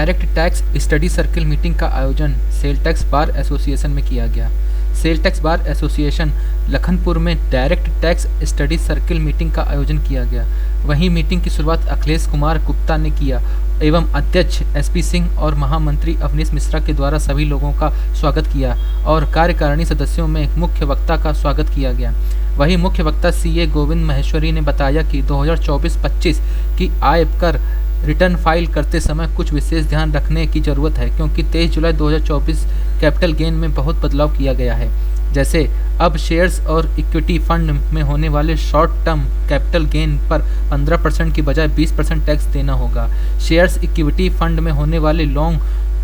Direct tax study circle meeting का आयोजन sale tax bar association में किया गया। Sale tax bar association Lakhanpur में direct tax study circle meeting का आयोजन किया गया। वहीं मीटिंग की शुरुआत अखिलेश कुमार गुप्ता ने किया एवं अध्यक्ष एसपी सिंह और महामंत्री अवनीश मिश्रा के द्वारा सभी लोगों का स्वागत किया और कार्यकारिणी सदस्यों में मुख्य वक्ता का स्वागत किया गया। वहीं मुख्य वक्ता सीए गोविंद महेश्वरी ने बताया कि 2024-25 की आयकर रिटर्न फाइल करते समय कुछ विशेष ध्यान रखने की जरूरत है, क्योंकि 23 जुलाई 2024 कैपिटल गेन में बहुत बदलाव किया गया है। जैसे अब शेयर्स और इक्विटी फंड में होने वाले शॉर्ट टर्म कैपिटल गेन पर 15% की बजाय 20% टैक्स देना होगा। शेयर्स इक्विटी फंड में होने वाले लॉन्ग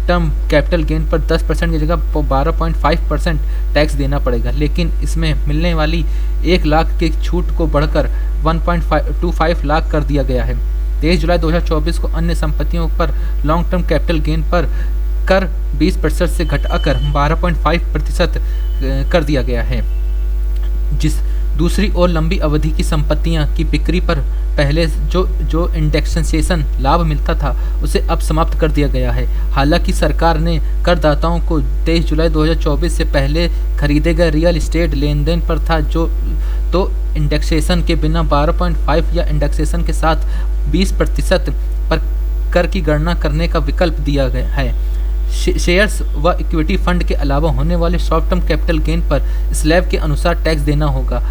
टर्म कैपिटल गेन पर 10% की जगह 12.5% टैक्स देना पड़ेगा, लेकिन इसमें मिलने वाली 1 लाख की छूट को बढ़कर 1.25 लाख कर दिया गया है। 23 जुलाई 2024 को अन्य संपत्तियों पर लॉन्ग टर्म कैपिटल गेन पर कर 20% से घटाकर 12.5% कर दिया गया है। जिस दूसरी ओर लंबी अवधि की संपत्तियां की बिक्री पर पहले जो इंडेक्सेशन लाभ मिलता था उसे अब समाप्त कर दिया गया है। हालांकि सरकार ने करदाताओं को 23 जुलाई 2024 से पहले खरीदे गए रियल एस्टेट लेन देन पर था जो तो इंडेक्सेशन के बिना 12.5 या इंडेक्सेशन के साथ 20% पर कर की गणना करने का विकल्प दिया गया है। शेयर्स व इक्विटी फंड के अलावा होने वाले शॉर्ट टर्म कैपिटल गेन पर स्लैब के अनुसार टैक्स देना होगा।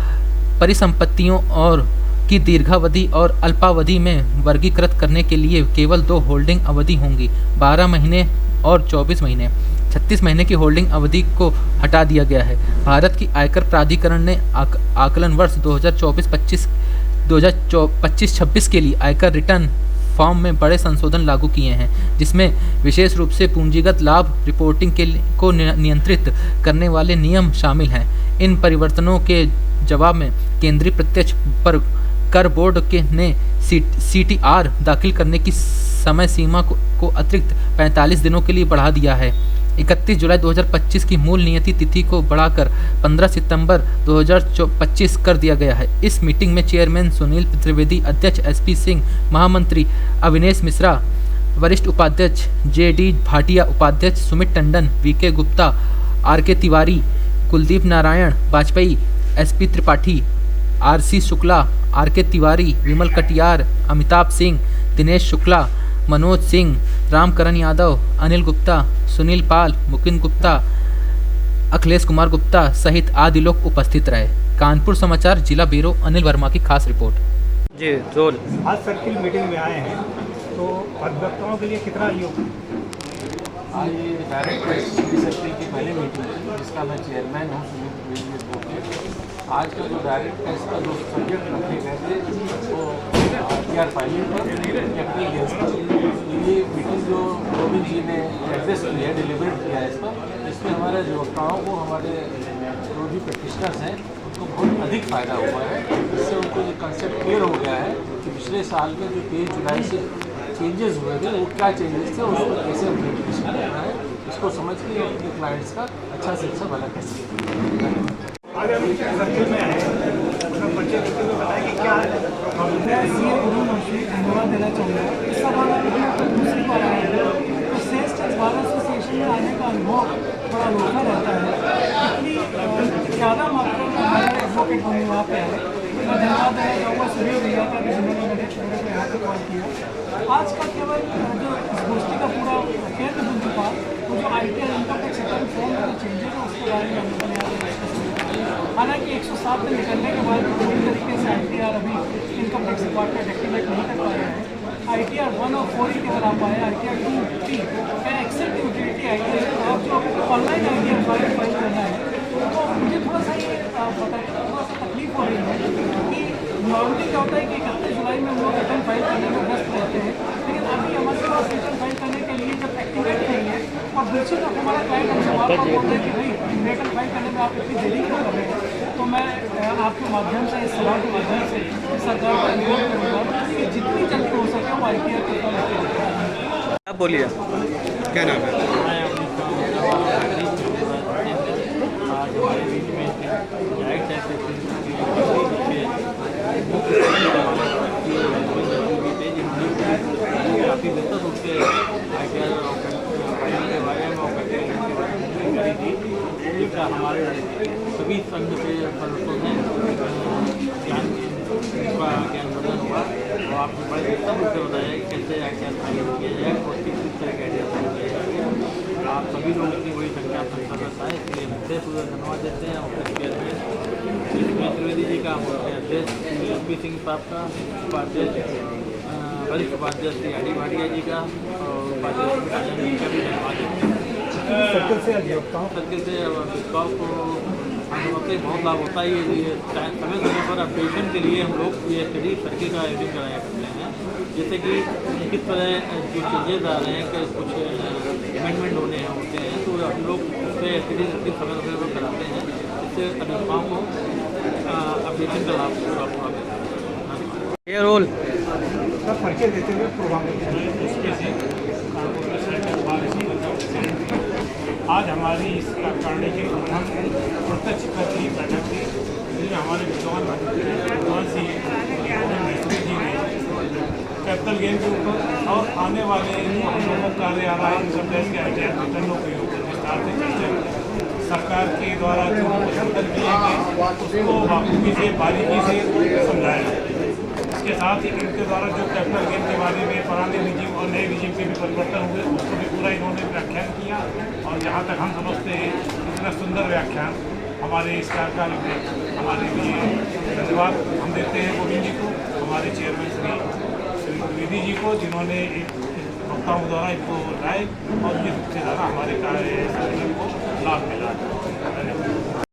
परिसंपत्तियों और की दीर्घावधि और अल्पावधि में वर्गीकृत करने के लिए केवल 2 होल्डिंग अवधि होंगी, 12 महीने और 24 महीने। 36 महीने की होल्डिंग अवधि को हटा दिया गया है। भारत की आयकर प्राधिकरण ने आकलन वर्ष 2024-26 के लिए आयकर रिटर्न फॉर्म में बड़े संशोधन लागू किए हैं, जिसमें विशेष रूप से पूंजीगत लाभ रिपोर्टिंग को नियंत्रित करने वाले नियम शामिल हैं। इन परिवर्तनों के जवाब में केंद्रीय प्रत्यक्ष कर बोर्ड ने CTR दाखिल करने की समय सीमा को अतिरिक्त 45 दिनों के लिए बढ़ा दिया है। 31 जुलाई 2025 की मूल नियति तिथि को बढ़ाकर 15 सितंबर 2025 कर दिया गया है। इस मीटिंग में चेयरमैन सुनील त्रिवेदी, अध्यक्ष एसपी सिंह, महामंत्री अवनीश मिश्रा, वरिष्ठ उपाध्यक्ष JD भाटिया, उपाध्यक्ष Sumit Tandon, VK Gupta, RK Tiwari, Kuldeep Narayan Vajpayee, SP Tripathi, RC Shukla, RK Tiwari, Vimal Katiyar, Amitabh Singh, Dinesh Shukla, Manoj Singh, Ramkaran Yadav, Anil Gupta, Sunil पाल, मुकुंद गुप्ता, अखिलेश कुमार गुप्ता सहित आदि लोग उपस्थित रहे। कानपुर समाचार जिला ब्यूरो अनिल वर्मा की खास रिपोर्ट। जी जोल आज सर्किल मीटिंग में आए हैं, तो पदव्यक्ताओं के लिए कितना योग? आज ये डायरेक्ट सर्किल की पहली मीटिंग है जिसका मैं चेयरमैन हूँ सुनील त्रिवेदी। आज का जो डायरेक्ट टेस्ट का जो सब्जेक्ट रखे गए थे वो ITR फाइलिंग पर कैपिटल गेन्स पर। ये मीटिंग जो गोविंद जी ने एड्रेस की है, डिलीवरेट किया है इस पर, इसमें हमारे अधिवक्ताओं को, हमारे जो भी प्रैक्टिशनर्स हैं उनको बहुत अधिक फ़ायदा हुआ है। इससे उनको ये कंसेप्ट क्लियर हो गया है कि पिछले साल के जो 23 जुलाई से चेंजेस हुए थे वो क्या चेंजेस थे, उसको कैसे इम्प्लीमेंटेशन करना है, इसको समझ के अपने क्लाइंट्स का अच्छा से अच्छा भला कर सकें। आज हम सर्किल में आए हैं, बच्चे को बताएं कि क्या धन्यवाद देना चाहूँगा। इस सभा में दूसरी बार आए हैं तो सेल्स टैक्स बार एसोसिएशन में आने का अनुभव बड़ा अनोखा रहता है। इतनी ज़्यादा मात्रा में हमारे एडवोकेट होंगे वहाँ पे आए। मैं धन्यवाद देना चाहूँगा सुनील भैया का, जिन्होंने मेरे को यहाँ पे कॉल किया। आज का केवल जो इस गोष्ठी का पूरा केंद्र बिंदु था वो जो ITR income tax return form में जो चेंजेस है उसके बारे में हम लोगों ने यहाँ पे डिस्कस किया। हालांकि 107 दिन निकलने के बाद पूरी तरीके से ITR अभी इनकम टैक्स डिपार्टमेंट एक्टिवेट नहीं कर पाया है। ITR 1 और 4 ही केवल आ पाया है। ITR 2, 3 can accept utility ITR आप जो ऑनलाइन ITR फाइल करना है तो मुझे थोड़ा सा ये बताइए, थोड़ा सा तकलीफ हो रही है कि नॉर्मली क्या होता है कि 31 जुलाई में हम लोग रिटर्न फाइल करने में व्यस्त रहते हैं, लेकिन अभी हमारे पास रिटर्न फाइल करने के लिए जब एक्टिवेट नहीं है और दूसरी तरफ हमारा क्लाइंट हमसे बार बार बोलता है कि भाई रिटर्न फाइल करने में आप इतनी देरी क्यों कर रहे हैं। तो मैं आपके माध्यम से, इस सलाह के माध्यम से सरकार को अनुरोध करूँगा कि जितनी जल्दी हो सके वो ITR करता लेके आए। आप बोलिए, क्या नाम है? आज हमारे बीच में डायरेक्ट टैक्स काफ़ी बेहतर रूप से ITR हमारे सभी संघ के सदस्यों ने ज्ञानवर्धन हुआ और आपने बड़े उत्तम रूप से बताया कि कैसे आइडिया किया जाए और किस तरह के आइडिया किए जाए। आप सभी लोग इतनी बड़ी संख्या में सदस्य आए, इसलिए हम से पूरा धन्यवाद देते हैं। ऑफिस चेयरमैन त्रिवेदी जी का, हमारे अध्यक्ष एस.पी. सिंह साहब का, उपाध्यक्ष वरिष्ठ उपाध्यक्ष श्री आर डी भाटिया जी का और उपाध्यक्ष राजन जी का भी धन्यवाद देते हैं। सर्कल से अधिवक्ताओं को हमसे बहुत लाभ होता है। ये समय समय पर अपडेशन के लिए हम लोग ये स्टडी सर्किल का आयोजन कराया करते हैं, जैसे कि किस तरह जो चेंजेस आ रहे हैं कि कुछ अमेंडमेंट होने होते हैं, तो हम लोग उससे स्टडी सर्किल समय पर कराते हैं, जिससे अधिवक्ताओं को अपडेशन का लाभ पूरा मिलता है। ये रोल का परिचय देते हुए प्रोग्राम आज हमारी इस कार्यकारिणी की प्रथम प्रत्यक्ष कर की बैठक थी, जिसमें हमारे विद्वान श्री मिस्त्री जी ने कैपिटल गेन के ऊपर और आने वाले हम लोगों का कार्य आ रहा है इनकम टैक्स के रिटर्नों के ऊपर विस्तार से चर्चा की। सरकार के द्वारा जो संकल्प किए गए उसको बाखूबी से बारीकी से समझाया। इसके साथ ही इनके द्वारा जो कैपिटल गेन के बारे में पुराने रिजीम और नए रिजीम के भी परिवर्तन हुए उसको भी पूरा इन्होंने व्याख्यान किया। और जहाँ तक हम समझते हैं इतना सुंदर व्याख्यान हमारे इस कार्यकाल में हमारे लिए धन्यवाद हम देते हैं गोविंद जी को, हमारे चेयरमैन श्री त्रिवेदी जी को, जिन्होंने वक्ताओं द्वारा इनको लाए और ये सबसे ज़्यादा हमारे कार्य को लाभ मिला।